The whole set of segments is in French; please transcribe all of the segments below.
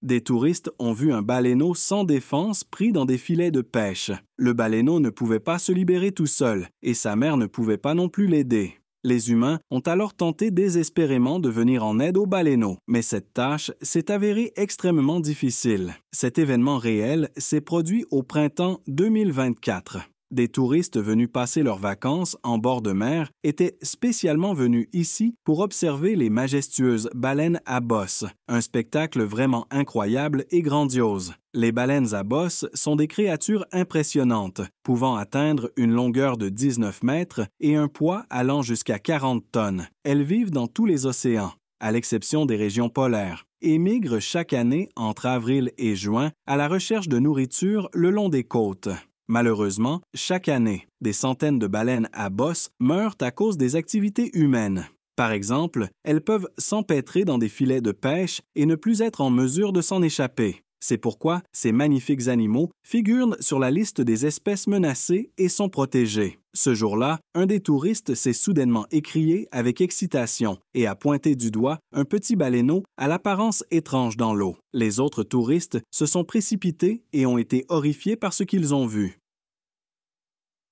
Des touristes ont vu un baleineau sans défense pris dans des filets de pêche. Le baleineau ne pouvait pas se libérer tout seul et sa mère ne pouvait pas non plus l'aider. Les humains ont alors tenté désespérément de venir en aide au baleineau, mais cette tâche s'est avérée extrêmement difficile. Cet événement réel s'est produit au printemps 2024. Des touristes venus passer leurs vacances en bord de mer étaient spécialement venus ici pour observer les majestueuses baleines à bosse, un spectacle vraiment incroyable et grandiose. Les baleines à bosse sont des créatures impressionnantes, pouvant atteindre une longueur de 19 mètres et un poids allant jusqu'à 40 tonnes. Elles vivent dans tous les océans, à l'exception des régions polaires, et migrent chaque année entre avril et juin à la recherche de nourriture le long des côtes. Malheureusement, chaque année, des centaines de baleines à bosse meurent à cause des activités humaines. Par exemple, elles peuvent s'empêtrer dans des filets de pêche et ne plus être en mesure de s'en échapper. C'est pourquoi ces magnifiques animaux figurent sur la liste des espèces menacées et sont protégés. Ce jour-là, un des touristes s'est soudainement écrié avec excitation et a pointé du doigt un petit baleineau à l'apparence étrange dans l'eau. Les autres touristes se sont précipités et ont été horrifiés par ce qu'ils ont vu.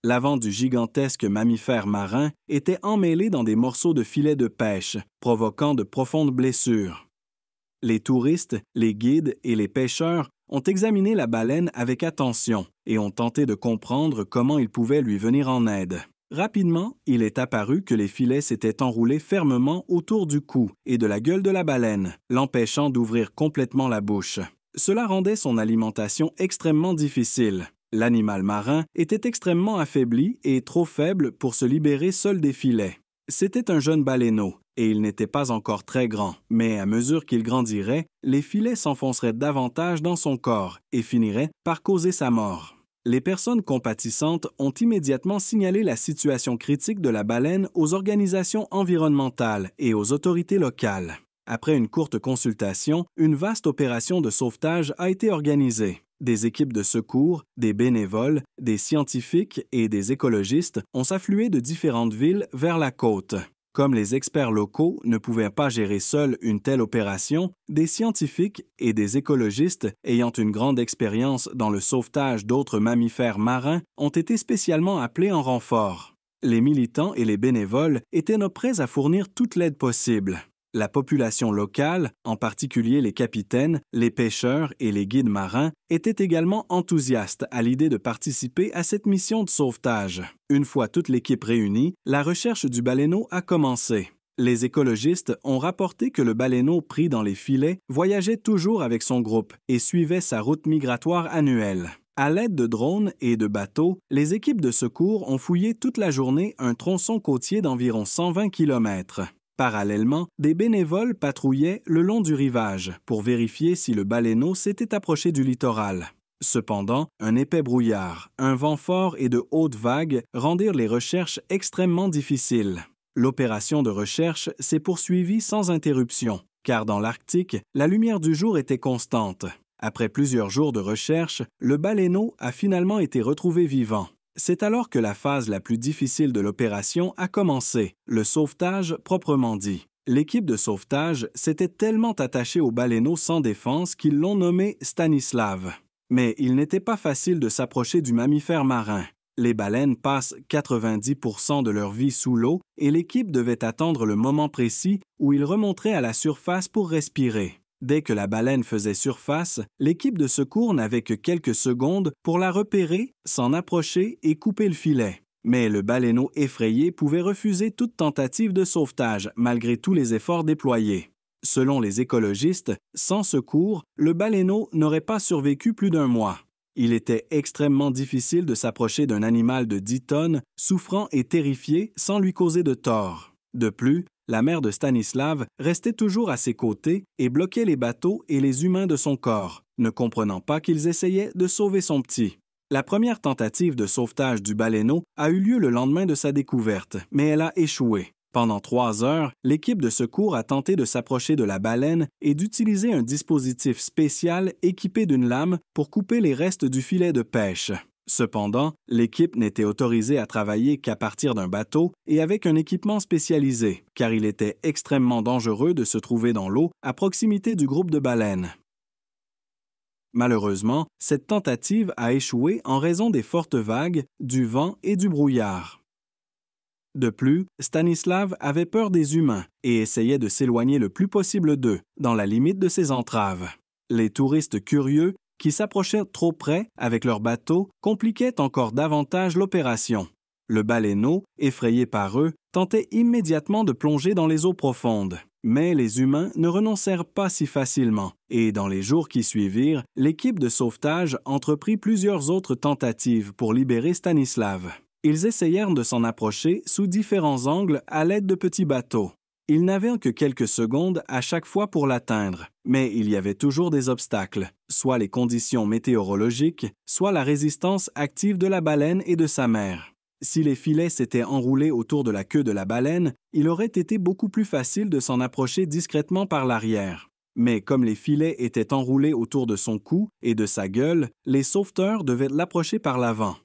L'avant du gigantesque mammifère marin était emmêlé dans des morceaux de filets de pêche, provoquant de profondes blessures. Les touristes, les guides et les pêcheurs ont examiné la baleine avec attention et ont tenté de comprendre comment ils pouvaient lui venir en aide. Rapidement, il est apparu que les filets s'étaient enroulés fermement autour du cou et de la gueule de la baleine, l'empêchant d'ouvrir complètement la bouche. Cela rendait son alimentation extrêmement difficile. L'animal marin était extrêmement affaibli et trop faible pour se libérer seul des filets. C'était un jeune baleineau, et il n'était pas encore très grand, mais à mesure qu'il grandirait, les filets s'enfonceraient davantage dans son corps et finiraient par causer sa mort. Les personnes compatissantes ont immédiatement signalé la situation critique de la baleine aux organisations environnementales et aux autorités locales. Après une courte consultation, une vaste opération de sauvetage a été organisée. Des équipes de secours, des bénévoles, des scientifiques et des écologistes ont afflué de différentes villes vers la côte. Comme les experts locaux ne pouvaient pas gérer seuls une telle opération, des scientifiques et des écologistes ayant une grande expérience dans le sauvetage d'autres mammifères marins ont été spécialement appelés en renfort. Les militants et les bénévoles étaient prêts à fournir toute l'aide possible. La population locale, en particulier les capitaines, les pêcheurs et les guides marins, était également enthousiaste à l'idée de participer à cette mission de sauvetage. Une fois toute l'équipe réunie, la recherche du baleineau a commencé. Les écologistes ont rapporté que le baleineau pris dans les filets voyageait toujours avec son groupe et suivait sa route migratoire annuelle. À l'aide de drones et de bateaux, les équipes de secours ont fouillé toute la journée un tronçon côtier d'environ 120 km. Parallèlement, des bénévoles patrouillaient le long du rivage pour vérifier si le baleineau s'était approché du littoral. Cependant, un épais brouillard, un vent fort et de hautes vagues rendirent les recherches extrêmement difficiles. L'opération de recherche s'est poursuivie sans interruption, car dans l'Arctique, la lumière du jour était constante. Après plusieurs jours de recherche, le baleineau a finalement été retrouvé vivant. C'est alors que la phase la plus difficile de l'opération a commencé, le sauvetage proprement dit. L'équipe de sauvetage s'était tellement attachée au baleineau sans défense qu'ils l'ont nommé Stanislav. Mais il n'était pas facile de s'approcher du mammifère marin. Les baleines passent 90% de leur vie sous l'eau et l'équipe devait attendre le moment précis où ils remonteraient à la surface pour respirer. Dès que la baleine faisait surface, l'équipe de secours n'avait que quelques secondes pour la repérer, s'en approcher et couper le filet. Mais le baleineau effrayé pouvait refuser toute tentative de sauvetage malgré tous les efforts déployés. Selon les écologistes, sans secours, le baleineau n'aurait pas survécu plus d'1 mois. Il était extrêmement difficile de s'approcher d'un animal de 10 tonnes, souffrant et terrifié sans lui causer de tort. De plus, la mère de Stanislav restait toujours à ses côtés et bloquait les bateaux et les humains de son corps, ne comprenant pas qu'ils essayaient de sauver son petit. La première tentative de sauvetage du baleineau a eu lieu le lendemain de sa découverte, mais elle a échoué. Pendant 3 heures, l'équipe de secours a tenté de s'approcher de la baleine et d'utiliser un dispositif spécial équipé d'une lame pour couper les restes du filet de pêche. Cependant, l'équipe n'était autorisée à travailler qu'à partir d'un bateau et avec un équipement spécialisé, car il était extrêmement dangereux de se trouver dans l'eau à proximité du groupe de baleines. Malheureusement, cette tentative a échoué en raison des fortes vagues, du vent et du brouillard. De plus, Stanislav avait peur des humains et essayait de s'éloigner le plus possible d'eux, dans la limite de ses entraves. Les touristes curieux, qui s'approchaient trop près avec leurs bateaux, compliquaient encore davantage l'opération. Le baleineau, effrayé par eux, tentait immédiatement de plonger dans les eaux profondes. Mais les humains ne renoncèrent pas si facilement, et dans les jours qui suivirent, l'équipe de sauvetage entreprit plusieurs autres tentatives pour libérer Stanislav. Ils essayèrent de s'en approcher sous différents angles à l'aide de petits bateaux. Ils n'avaient que quelques secondes à chaque fois pour l'atteindre, mais il y avait toujours des obstacles, soit les conditions météorologiques, soit la résistance active de la baleine et de sa mère. Si les filets s'étaient enroulés autour de la queue de la baleine, il aurait été beaucoup plus facile de s'en approcher discrètement par l'arrière. Mais comme les filets étaient enroulés autour de son cou et de sa gueule, les sauveteurs devaient l'approcher par l'avant.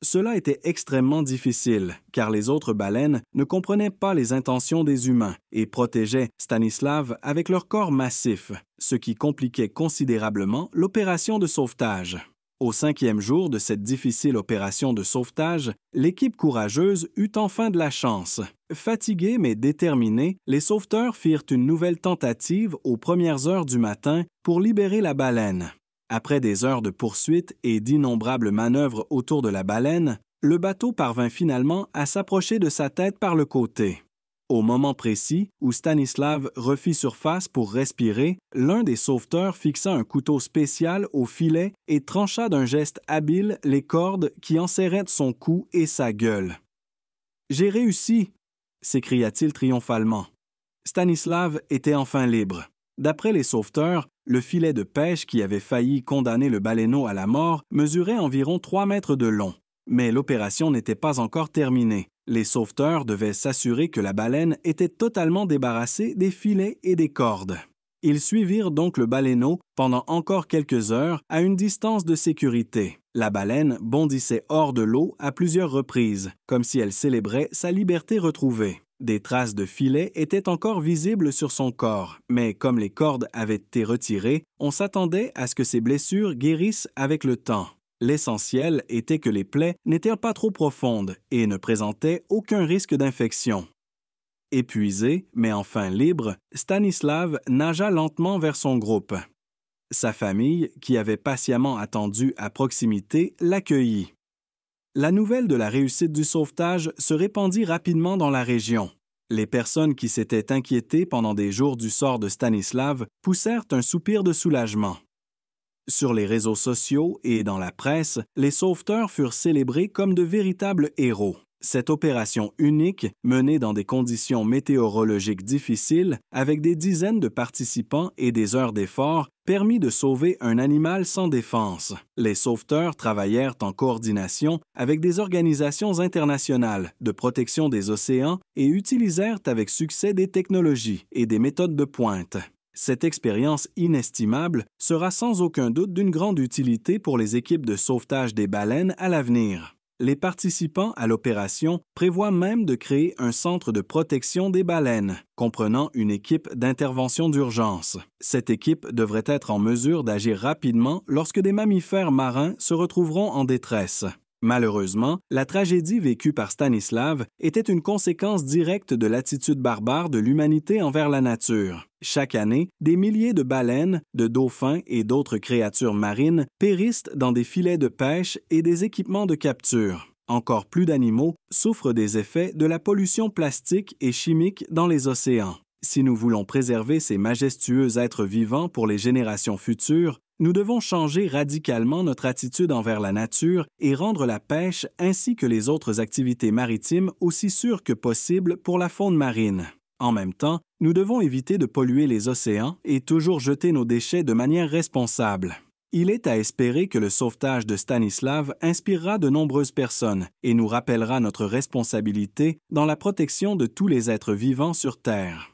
Cela était extrêmement difficile, car les autres baleines ne comprenaient pas les intentions des humains et protégeaient Stanislav avec leur corps massif, ce qui compliquait considérablement l'opération de sauvetage. Au 5e jour de cette difficile opération de sauvetage, l'équipe courageuse eut enfin de la chance. Fatigués mais déterminés, les sauveteurs firent une nouvelle tentative aux premières heures du matin pour libérer la baleine. Après des heures de poursuite et d'innombrables manœuvres autour de la baleine, le bateau parvint finalement à s'approcher de sa tête par le côté. Au moment précis où Stanislav refit surface pour respirer, l'un des sauveteurs fixa un couteau spécial au filet et trancha d'un geste habile les cordes qui enserraient son cou et sa gueule. « J'ai réussi !» s'écria-t-il triomphalement. Stanislav était enfin libre. D'après les sauveteurs, le filet de pêche qui avait failli condamner le baleineau à la mort mesurait environ 3 mètres de long. Mais l'opération n'était pas encore terminée. Les sauveteurs devaient s'assurer que la baleine était totalement débarrassée des filets et des cordes. Ils suivirent donc le baleineau pendant encore quelques heures à une distance de sécurité. La baleine bondissait hors de l'eau à plusieurs reprises, comme si elle célébrait sa liberté retrouvée. Des traces de filets étaient encore visibles sur son corps, mais comme les cordes avaient été retirées, on s'attendait à ce que ses blessures guérissent avec le temps. L'essentiel était que les plaies n'étaient pas trop profondes et ne présentaient aucun risque d'infection. Épuisé, mais enfin libre, Stanislav nagea lentement vers son groupe. Sa famille, qui avait patiemment attendu à proximité, l'accueillit. La nouvelle de la réussite du sauvetage se répandit rapidement dans la région. Les personnes qui s'étaient inquiétées pendant des jours du sort de Stanislav poussèrent un soupir de soulagement. Sur les réseaux sociaux et dans la presse, les sauveteurs furent célébrés comme de véritables héros. Cette opération unique, menée dans des conditions météorologiques difficiles, avec des dizaines de participants et des heures d'effort, permit de sauver un animal sans défense. Les sauveteurs travaillèrent en coordination avec des organisations internationales de protection des océans et utilisèrent avec succès des technologies et des méthodes de pointe. Cette expérience inestimable sera sans aucun doute d'une grande utilité pour les équipes de sauvetage des baleines à l'avenir. Les participants à l'opération prévoient même de créer un centre de protection des baleines, comprenant une équipe d'intervention d'urgence. Cette équipe devrait être en mesure d'agir rapidement lorsque des mammifères marins se retrouveront en détresse. Malheureusement, la tragédie vécue par Stanislav était une conséquence directe de l'attitude barbare de l'humanité envers la nature. Chaque année, des milliers de baleines, de dauphins et d'autres créatures marines périssent dans des filets de pêche et des équipements de capture. Encore plus d'animaux souffrent des effets de la pollution plastique et chimique dans les océans. Si nous voulons préserver ces majestueux êtres vivants pour les générations futures, nous devons changer radicalement notre attitude envers la nature et rendre la pêche ainsi que les autres activités maritimes aussi sûres que possible pour la faune marine. En même temps, nous devons éviter de polluer les océans et toujours jeter nos déchets de manière responsable. Il est à espérer que le sauvetage de Stanislav inspirera de nombreuses personnes et nous rappellera notre responsabilité dans la protection de tous les êtres vivants sur Terre.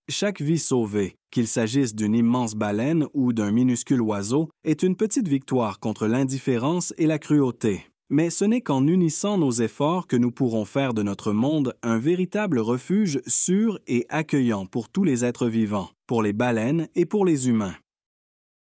Chaque vie sauvée, qu'il s'agisse d'une immense baleine ou d'un minuscule oiseau, est une petite victoire contre l'indifférence et la cruauté. Mais ce n'est qu'en unissant nos efforts que nous pourrons faire de notre monde un véritable refuge sûr et accueillant pour tous les êtres vivants, pour les baleines et pour les humains.